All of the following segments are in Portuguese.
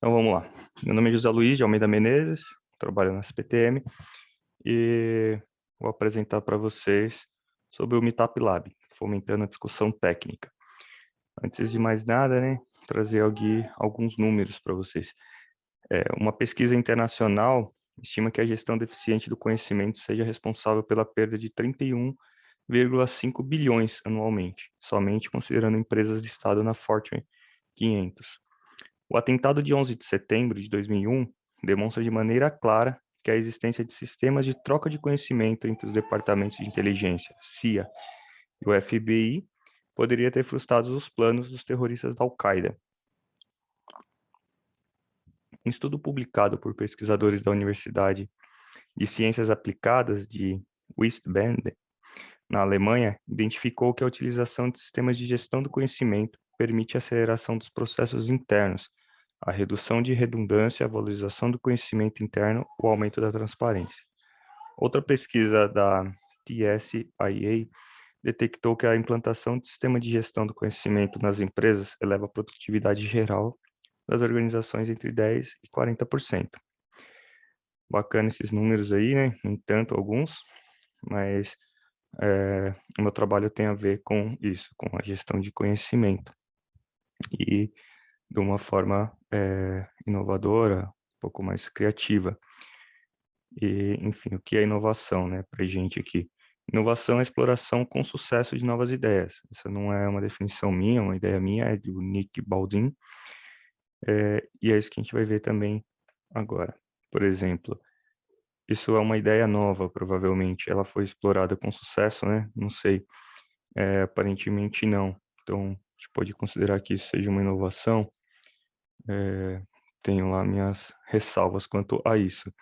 Então vamos lá. Meu nome é José Luiz de Almeida Menezes, trabalho na SPTM e vou apresentar para vocês sobre o Meetup Lab, fomentando a discussão técnica. Antes de mais nada, né, trazer aqui alguns números para vocês. Uma pesquisa internacional estima que a gestão deficiente do conhecimento seja responsável pela perda de 31,5 bilhões anualmente, somente considerando empresas de Estado na Fortune 500. O atentado de 11 de setembro de 2001 demonstra de maneira clara que a existência de sistemas de troca de conhecimento entre os departamentos de inteligência, CIA, e o FBI poderia ter frustrado os planos dos terroristas da Al-Qaeda. Um estudo publicado por pesquisadores da Universidade de Ciências Aplicadas de Wiesbaden, na Alemanha, identificou que a utilização de sistemas de gestão do conhecimento permite a aceleração dos processos internos, a redução de redundância, a valorização do conhecimento interno, o aumento da transparência. Outra pesquisa da TSIA detectou que a implantação de sistema de gestão do conhecimento nas empresas eleva a produtividade geral das organizações entre 10% e 40%. Bacana esses números aí, né? Nem tanto alguns, mas o meu trabalho tem a ver com isso, com a gestão de conhecimento. E de uma forma inovadora, um pouco mais criativa. E, enfim, o que é inovação, né, para a gente aqui? Inovação é a exploração com sucesso de novas ideias. Essa não é uma definição minha, uma ideia minha, é do Nick Baldin, e é isso que a gente vai ver também agora. Por exemplo, isso é uma ideia nova, provavelmente. Ela foi explorada com sucesso, né? Não sei. Aparentemente não. Então, a gente pode considerar que isso seja uma inovação. Tenho lá minhas ressalvas quanto a isso,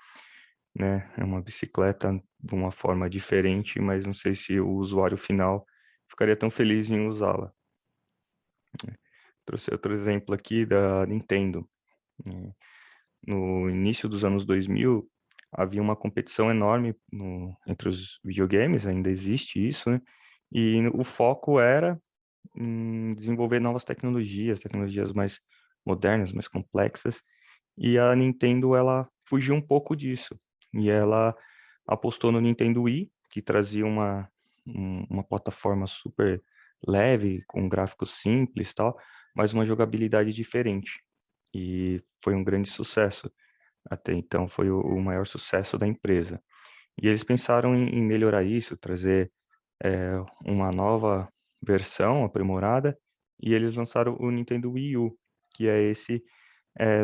né? É uma bicicleta de uma forma diferente, mas não sei se o usuário final ficaria tão feliz em usá-la. Trouxe outro exemplo aqui da Nintendo, né? No início dos anos 2000, havia uma competição enorme entre os videogames, ainda existe isso, né? E o foco era em desenvolver novas tecnologias, tecnologias mais modernas, mais complexas, e a Nintendo, ela fugiu um pouco disso. E ela apostou no Nintendo Wii, que trazia uma plataforma super leve, com gráficos simples e tal, mas uma jogabilidade diferente. E foi um grande sucesso. Até então foi o maior sucesso da empresa. E eles pensaram em melhorar isso, trazer uma nova versão aprimorada, e eles lançaram o Nintendo Wii U, que é esse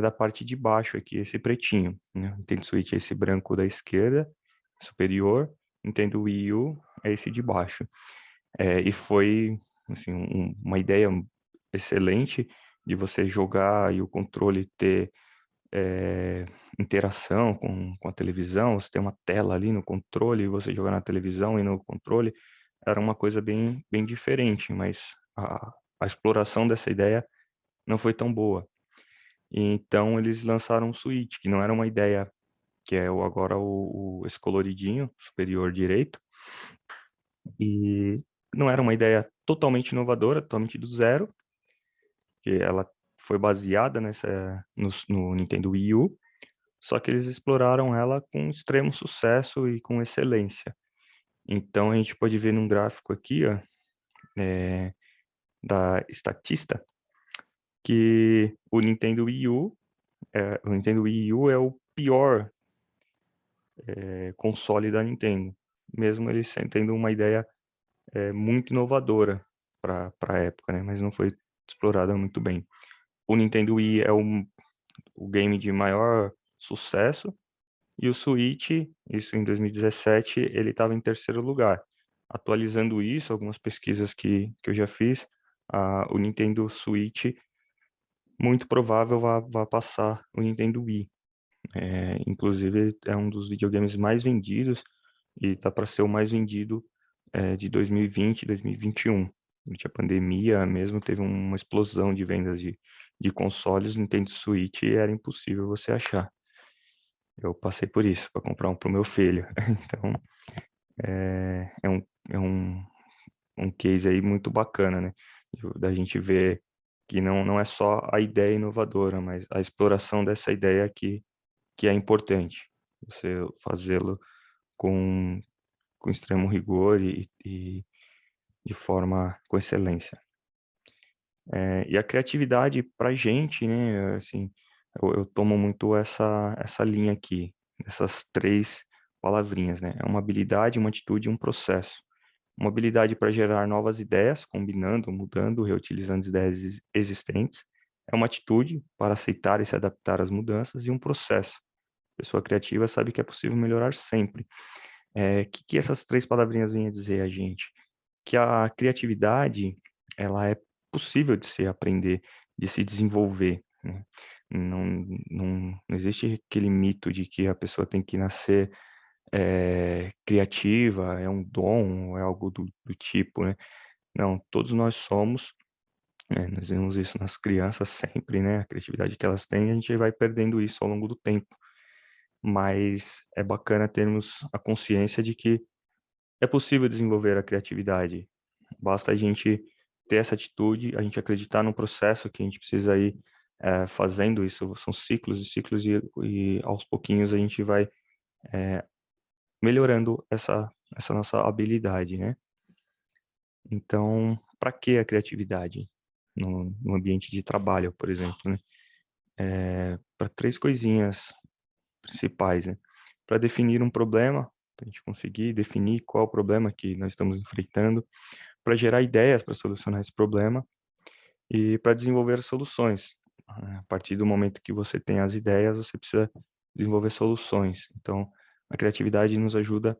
da parte de baixo aqui, esse pretinho, né? Nintendo Switch é esse branco da esquerda, superior, Nintendo Wii U é esse de baixo. E foi, assim, uma ideia excelente de você jogar e o controle ter interação com a televisão, você tem uma tela ali no controle, e você jogar na televisão e no controle, era uma coisa bem, bem diferente, mas a exploração dessa ideia não foi tão boa. E então eles lançaram um Switch, que não era uma ideia, que é agora esse coloridinho superior direito, e não era uma ideia totalmente inovadora, totalmente do zero, que ela foi baseada no Nintendo Wii U, só que eles exploraram ela com extremo sucesso e com excelência. Então a gente pode ver num gráfico aqui, ó, da Statista, que o Nintendo Wii U é o pior console da Nintendo, mesmo ele tendo uma ideia muito inovadora para a época, né? Mas não foi explorada muito bem. O Nintendo Wii é o game de maior sucesso, e o Switch, isso em 2017, ele estava em terceiro lugar. Atualizando isso, algumas pesquisas que eu já fiz, o Nintendo Switch muito provável vai passar o Nintendo Wii. Inclusive, é um dos videogames mais vendidos e tá para ser o mais vendido de 2020 e 2021. Durante a pandemia mesmo, teve uma explosão de vendas de consoles. Nintendo Switch era impossível você achar. Eu passei por isso, para comprar um para o meu filho. Então, é um case aí muito bacana, né? Da gente ver que não é só a ideia inovadora, mas a exploração dessa ideia que é importante. Você fazê-lo com, com extremo rigor e de forma com excelência. E a criatividade para a gente, né, assim, eu tomo muito essa linha aqui, essas três palavrinhas, né? É uma habilidade, uma atitude e um processo. Uma habilidade para gerar novas ideias, combinando, mudando, reutilizando ideias existentes. É uma atitude para aceitar e se adaptar às mudanças e um processo. A pessoa criativa sabe que é possível melhorar sempre. Que essas três palavrinhas vêm a dizer a gente? Que a criatividade, ela é possível de se aprender, de se desenvolver, né? Não existe aquele mito de que a pessoa tem que nascer criativa, é um dom, é algo do tipo, né? Não, todos nós somos, né? Nós vemos isso nas crianças sempre, né? A criatividade que elas têm, a gente vai perdendo isso ao longo do tempo. Mas é bacana termos a consciência de que é possível desenvolver a criatividade. Basta a gente ter essa atitude, a gente acreditar no processo que a gente precisa ir fazendo isso. São ciclos e ciclos e aos pouquinhos a gente vai melhorando essa nossa habilidade, né? Então, para que a criatividade no ambiente de trabalho, por exemplo, né? Para três coisinhas principais, né? Para definir um problema, para a gente conseguir definir qual é o problema que nós estamos enfrentando, para gerar ideias para solucionar esse problema e para desenvolver soluções. A partir do momento que você tem as ideias, você precisa desenvolver soluções. Então, a criatividade nos ajuda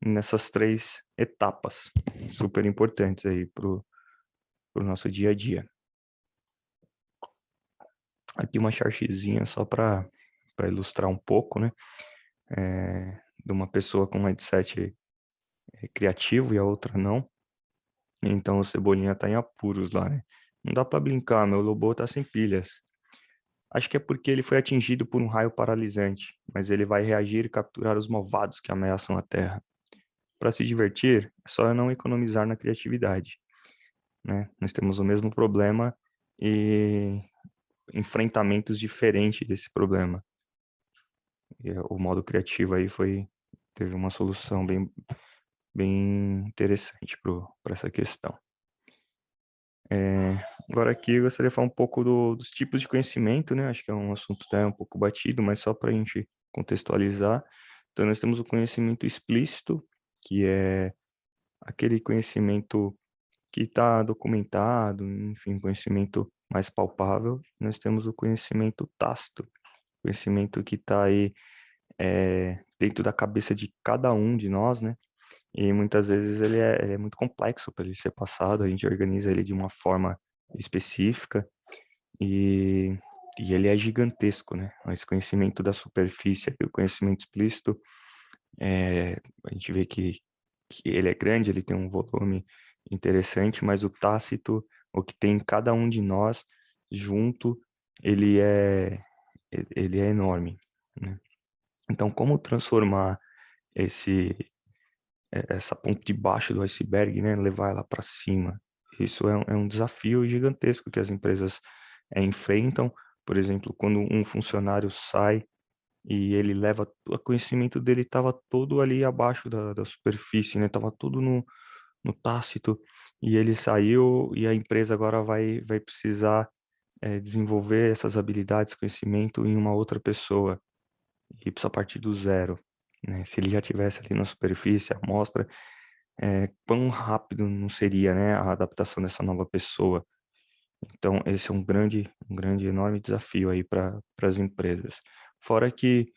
nessas três etapas, super importantes aí para o nosso dia a dia. Aqui uma chartzinha só para ilustrar um pouco, né? De uma pessoa com mindset criativo e a outra não. Então o Cebolinha tá em apuros lá, né? Não dá para brincar, meu robô tá sem pilhas. Acho que é porque ele foi atingido por um raio paralisante, mas ele vai reagir e capturar os malvados que ameaçam a Terra. Para se divertir, é só não economizar na criatividade, né? Nós temos o mesmo problema e enfrentamentos diferentes desse problema. E o modo criativo aí teve uma solução bem interessante para essa questão. Agora aqui eu gostaria de falar um pouco dos tipos de conhecimento, né? Acho que é um assunto até um pouco batido, mas só para a gente contextualizar. Então, nós temos o conhecimento explícito, que é aquele conhecimento que está documentado, enfim, conhecimento mais palpável. Nós temos o conhecimento tácito, conhecimento que está aí dentro da cabeça de cada um de nós, né? E muitas vezes ele é muito complexo para ele ser passado, a gente organiza ele de uma forma específica e, e ele é gigantesco, né? Esse conhecimento da superfície, o conhecimento explícito, a gente vê que ele é grande, ele tem um volume interessante, mas o tácito, o que tem em cada um de nós junto, ele é, ele é enorme, né? Então, como transformar esse essa ponta de baixo do iceberg, né, levar ela para cima? Isso é um desafio gigantesco que as empresas enfrentam. Por exemplo, quando um funcionário sai e ele leva o conhecimento dele estava todo ali abaixo da superfície, né? Tava tudo no tácito e ele saiu e a empresa agora vai precisar desenvolver essas habilidades, conhecimento em uma outra pessoa e precisa partir do zero, né? Se ele já tivesse ali na superfície, a amostra, quão rápido não seria, né, a adaptação dessa nova pessoa? Então, esse é um grande, enorme desafio aí para as empresas. Fora que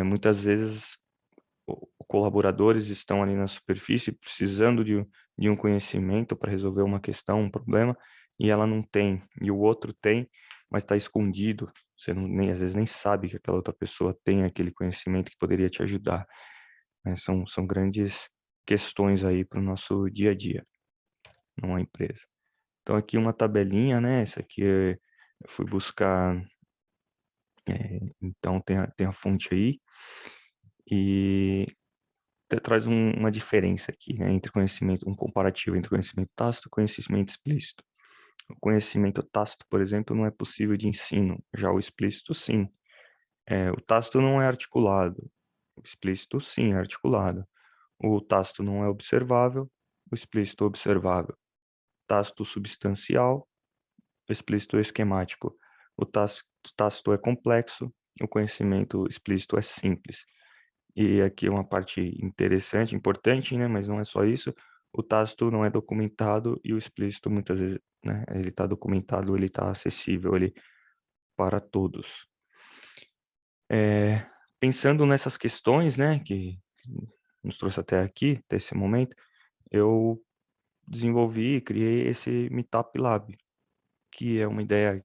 muitas vezes colaboradores estão ali na superfície precisando de um conhecimento para resolver uma questão, um problema, e ela não tem, e o outro tem, mas está escondido. Você não, nem, às vezes nem sabe que aquela outra pessoa tem aquele conhecimento que poderia te ajudar, né? São grandes questões aí para o nosso dia a dia numa empresa. Então aqui uma tabelinha, né? Essa aqui eu fui buscar, então tem a fonte aí, e traz uma diferença aqui, né, entre conhecimento, um comparativo entre conhecimento tácito e conhecimento explícito. O conhecimento tácito, por exemplo, não é possível de ensino, já o explícito, sim. O tácito não é articulado, o explícito, sim, é articulado. O tácito não é observável, o explícito observável. Tácito substancial, o explícito esquemático. O tácito é complexo, o conhecimento explícito é simples. E aqui uma parte interessante, importante, né, mas não é só isso. O tácito não é documentado e o explícito muitas vezes, né, ele está documentado, ele está acessível ele para todos. Pensando nessas questões, né, que nos trouxe até aqui, até esse momento, eu desenvolvi e criei esse Meetup Lab, que é uma ideia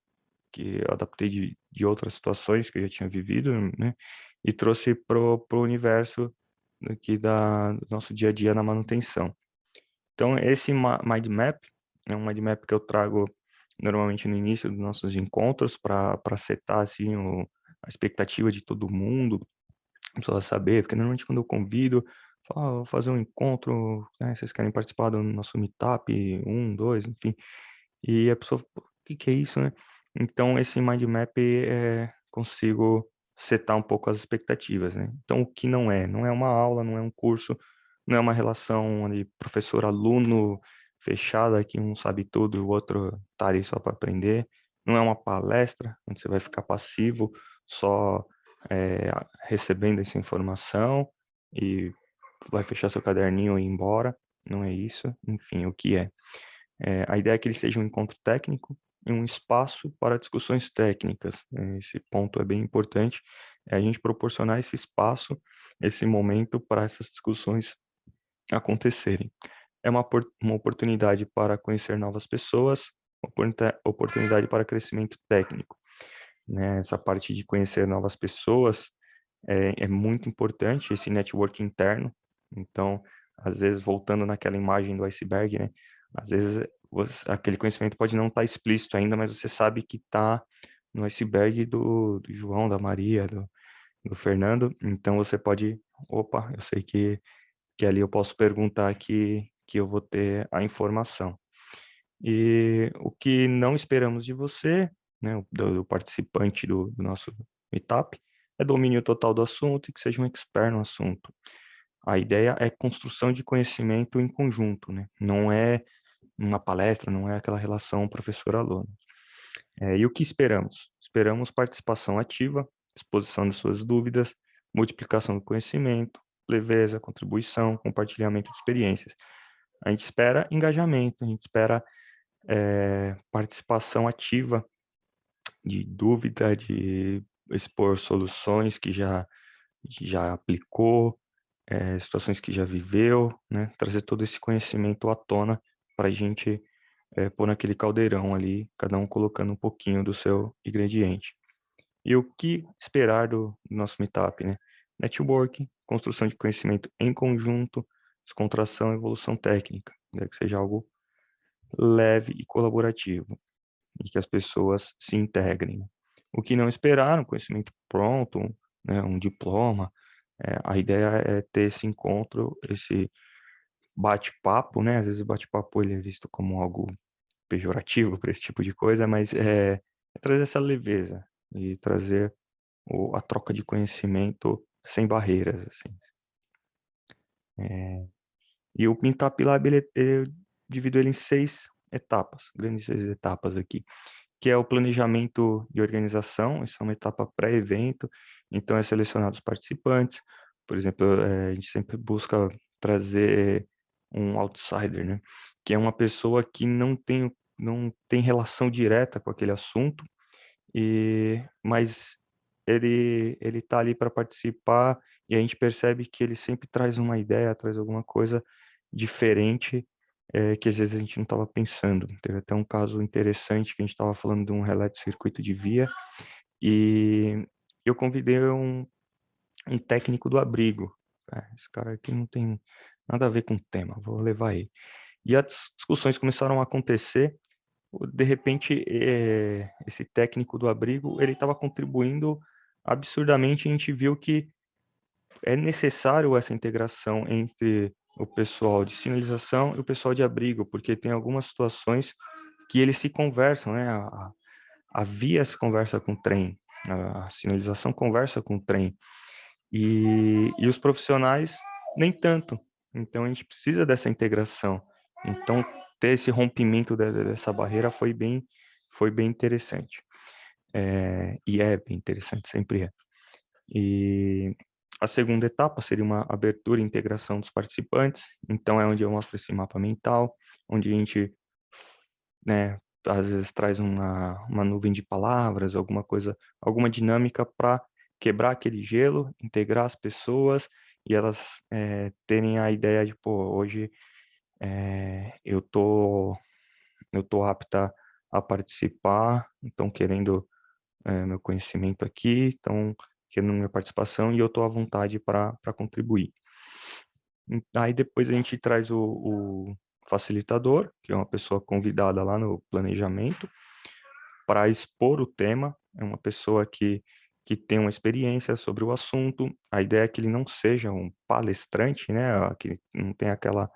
que eu adaptei de outras situações que eu já tinha vivido, né, e trouxe pro universo aqui do nosso dia a dia na manutenção. Então, esse mind map é um mind map que eu trago normalmente no início dos nossos encontros para setar assim a expectativa de todo mundo, precisa saber, porque normalmente quando eu convido, falo, vou fazer um encontro, né, vocês querem participar do nosso meetup, um, dois, enfim, e a pessoa, o que que é isso, né? Então, esse mind map consigo setar um pouco as expectativas, né? Então, o que não é uma aula, não é um curso, não é uma relação ali professor-aluno fechada, que um sabe tudo e o outro tá ali só para aprender. Não é uma palestra, onde você vai ficar passivo, só recebendo essa informação e vai fechar seu caderninho e ir embora. Não é isso. Enfim, o que é? A ideia é que ele seja um encontro técnico e um espaço para discussões técnicas. Esse ponto é bem importante, é a gente proporcionar esse espaço, esse momento para essas discussões acontecerem. É uma oportunidade para conhecer novas pessoas, oportunidade para crescimento técnico, né? Essa parte de conhecer novas pessoas é muito importante, esse network interno. Então, às vezes, voltando naquela imagem do iceberg, né? Às vezes, aquele conhecimento pode não estar explícito ainda, mas você sabe que está no iceberg do João, da Maria, do Fernando. Então, você pode, opa, eu sei que ali eu posso perguntar que eu vou ter a informação. E o que não esperamos de você, né, do participante do nosso meetup, é domínio total do assunto e que seja um expert no assunto. A ideia é construção de conhecimento em conjunto, né? Não é uma palestra, não é aquela relação professor-aluno. E o que esperamos? Esperamos participação ativa, exposição de suas dúvidas, multiplicação do conhecimento, leveza, contribuição, compartilhamento de experiências. A gente espera engajamento, a gente espera participação ativa de dúvida, de expor soluções que já aplicou, situações que já viveu, né? Trazer todo esse conhecimento à tona para a gente pôr naquele caldeirão ali, cada um colocando um pouquinho do seu ingrediente. E o que esperar do nosso meetup, né? Networking, construção de conhecimento em conjunto, descontração e evolução técnica, né? Que seja algo leve e colaborativo e que as pessoas se integrem. O que não esperar, um conhecimento pronto, né, um diploma, a ideia é ter esse encontro, esse bate-papo, né? Às vezes o bate-papo ele é visto como algo pejorativo para esse tipo de coisa, mas é trazer essa leveza e trazer a troca de conhecimento sem barreiras, assim. E o Meetup Lab, eu divido ele em 6 etapas, grandes 6 etapas aqui, que é o planejamento e organização, isso é uma etapa pré-evento, então é selecionado os participantes, por exemplo, a gente sempre busca trazer um outsider, né, que é uma pessoa que não tem relação direta com aquele assunto, mas ele tá ali para participar e a gente percebe que ele sempre traz uma ideia, traz alguma coisa diferente, que às vezes a gente não estava pensando. Teve até um caso interessante que a gente estava falando de um relé de circuito de via e eu convidei um técnico do abrigo. Esse cara aqui não tem nada a ver com o tema, vou levar ele. E as discussões começaram a acontecer, de repente, esse técnico do abrigo, ele estava contribuindo absurdamente, a gente viu que é necessário essa integração entre o pessoal de sinalização e o pessoal de abrigo, porque tem algumas situações que eles se conversam, né? A via se conversa com o trem, a sinalização conversa com o trem, e os profissionais nem tanto. Então, a gente precisa dessa integração. Então, ter esse rompimento dessa barreira foi bem interessante. E é bem interessante, sempre é. E a segunda etapa seria uma abertura e integração dos participantes. Então, é onde eu mostro esse mapa mental, onde a gente, né, às vezes traz uma nuvem de palavras, alguma coisa, alguma dinâmica para quebrar aquele gelo, integrar as pessoas e elas terem a ideia de, pô, hoje eu tô apta a participar, estão querendo meu conhecimento aqui, estão querendo minha participação e eu estou à vontade para contribuir. Aí depois a gente traz o facilitador, que é uma pessoa convidada lá no planejamento, para expor o tema. É uma pessoa que tem uma experiência sobre o assunto. A ideia é que ele não seja um palestrante, né? Que não tem aquela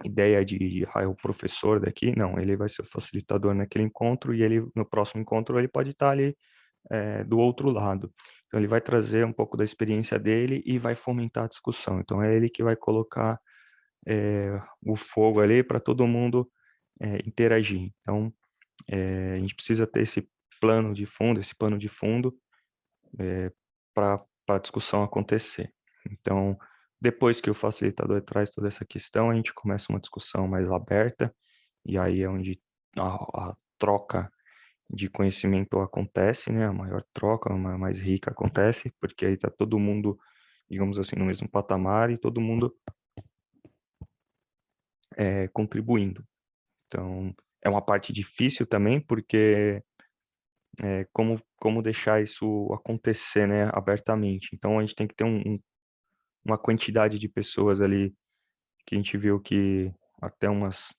ideia de o professor daqui. Não, ele vai ser o facilitador naquele encontro e ele no próximo encontro ele pode estar ali do outro lado. Então, ele vai trazer um pouco da experiência dele e vai fomentar a discussão. Então, é ele que vai colocar o fogo ali para todo mundo interagir. Então, a gente precisa ter esse pano de fundo para a discussão acontecer. Então, depois que o facilitador traz toda essa questão, a gente começa uma discussão mais aberta, e aí é onde a troca de conhecimento acontece, né? A maior troca, a mais rica acontece, porque aí está todo mundo, digamos assim, no mesmo patamar e todo mundo contribuindo. Então, é uma parte difícil também, porque como deixar isso acontecer, né, abertamente. Então, a gente tem que ter uma quantidade de pessoas ali, que a gente viu que até umas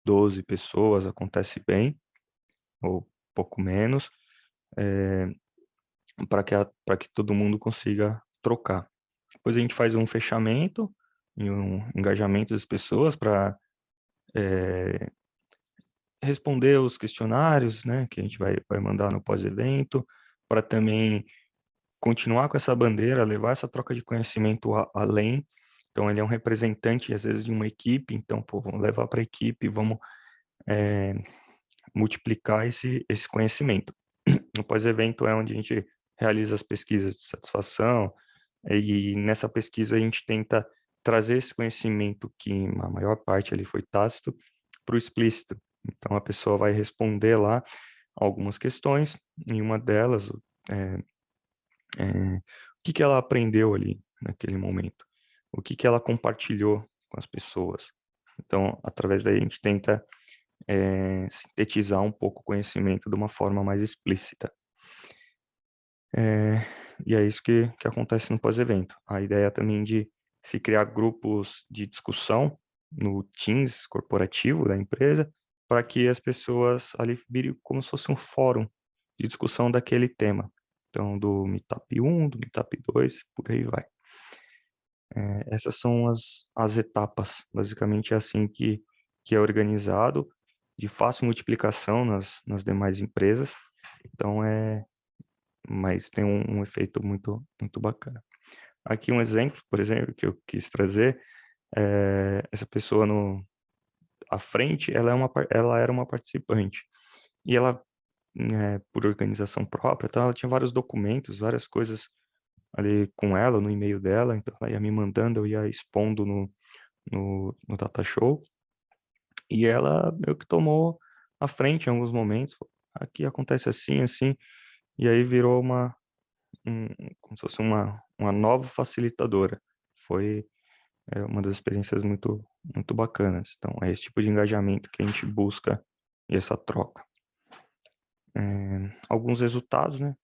12 pessoas acontece bem, ou pouco menos, para que todo mundo consiga trocar. Depois a gente faz um fechamento e um engajamento das pessoas para responder os questionários, né, que a gente vai mandar no pós-evento, para também continuar com essa bandeira, levar essa troca de conhecimento além. Então, ele é um representante, às vezes, de uma equipe. Então, pô, vamos levar para a equipe, vamos multiplicar esse conhecimento. No pós-evento é onde a gente realiza as pesquisas de satisfação, e nessa pesquisa a gente tenta trazer esse conhecimento que a maior parte ali foi tácito para o explícito. Então a pessoa vai responder lá algumas questões, e uma delas o que ela aprendeu ali naquele momento, o que ela compartilhou com as pessoas. Então, através daí a gente tenta sintetizar um pouco o conhecimento de uma forma mais explícita. E é isso que acontece no pós-evento. A ideia também de se criar grupos de discussão no Teams corporativo da empresa, para que as pessoas ali virem como se fosse um fórum de discussão daquele tema. Então, do Meetup 1, do Meetup 2, por aí vai. Essas são as etapas. Basicamente é assim que é organizado, de fácil multiplicação nas demais empresas. Então, mas tem um efeito muito bacana. Aqui um exemplo, por exemplo, que eu quis trazer, essa pessoa à frente, ela era uma participante, e ela, por organização própria, então ela tinha vários documentos, várias coisas ali com ela, no e-mail dela, então ela ia me mandando, eu ia expondo no Data Show, e ela meio que tomou a frente em alguns momentos, aqui acontece assim, assim, e aí virou como se fosse uma nova facilitadora. Foi uma das experiências muito bacanas. Então, é esse tipo de engajamento que a gente busca e essa troca. Alguns resultados, né,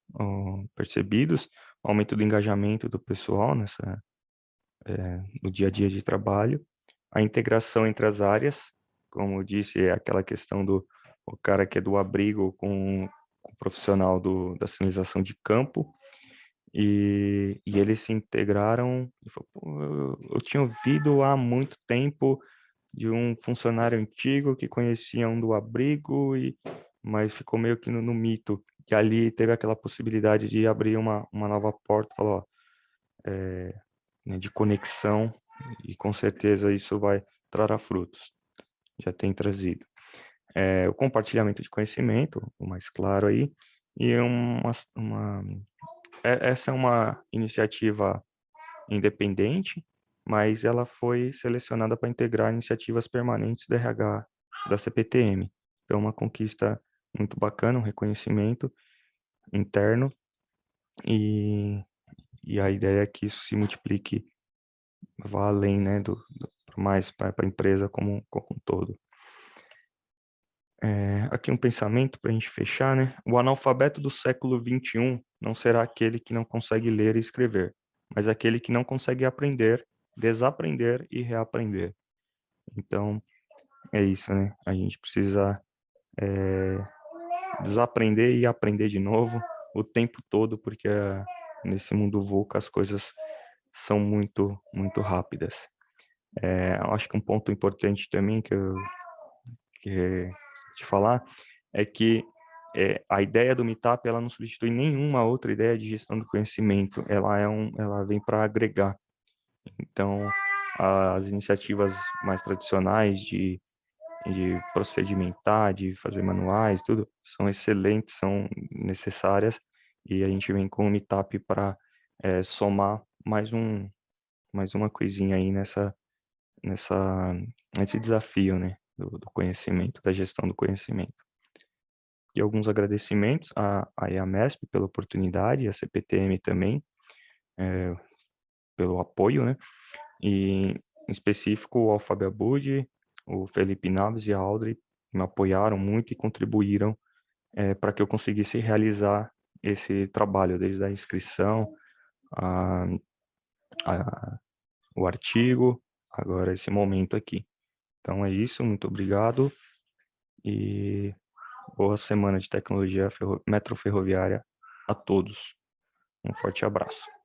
percebidos, aumento do engajamento do pessoal no dia a dia de trabalho, a integração entre as áreas, como eu disse, é aquela questão do o cara que é do abrigo com o profissional da sinalização de campo, e eles se integraram e falou, pô, eu tinha ouvido há muito tempo de um funcionário antigo que conhecia um do abrigo, mas ficou meio que no mito. E ali teve aquela possibilidade de abrir uma nova porta, falar, ó, né, de conexão, e com certeza isso vai trará frutos. Já tem trazido. O compartilhamento de conhecimento, o mais claro aí, e essa é uma iniciativa independente, mas ela foi selecionada para integrar iniciativas permanentes do RH da CPTM. Então, uma conquista muito bacana, um reconhecimento interno, e, e a ideia é que isso se multiplique, vá além, né, mais para a empresa como um todo. Aqui um pensamento para a gente fechar, né? O analfabeto do século XXI não será aquele que não consegue ler e escrever, mas aquele que não consegue aprender, desaprender e reaprender. Então, é isso, né? A gente precisa desaprender e aprender de novo o tempo todo, porque nesse mundo VUCA as coisas são muito, muito rápidas. Eu acho que um ponto importante também que te falar é que a ideia do Meetup ela não substitui nenhuma outra ideia de gestão do conhecimento. Ela vem para agregar. Então, as iniciativas mais tradicionais de procedimentar, de fazer manuais, tudo, são excelentes, são necessárias, e a gente vem com o Meetup para somar mais uma coisinha aí nesse desafio, né, do conhecimento, da gestão do conhecimento. E alguns agradecimentos à IAMESP pela oportunidade, e à CPTM também, pelo apoio, né, e em específico ao Fábio Abud, o Felipe Naves e a Audrey me apoiaram muito e contribuíram para que eu conseguisse realizar esse trabalho, desde a inscrição, a, o artigo, agora esse momento aqui. Então é isso, muito obrigado e boa semana de tecnologia metroferroviária a todos. Um forte abraço.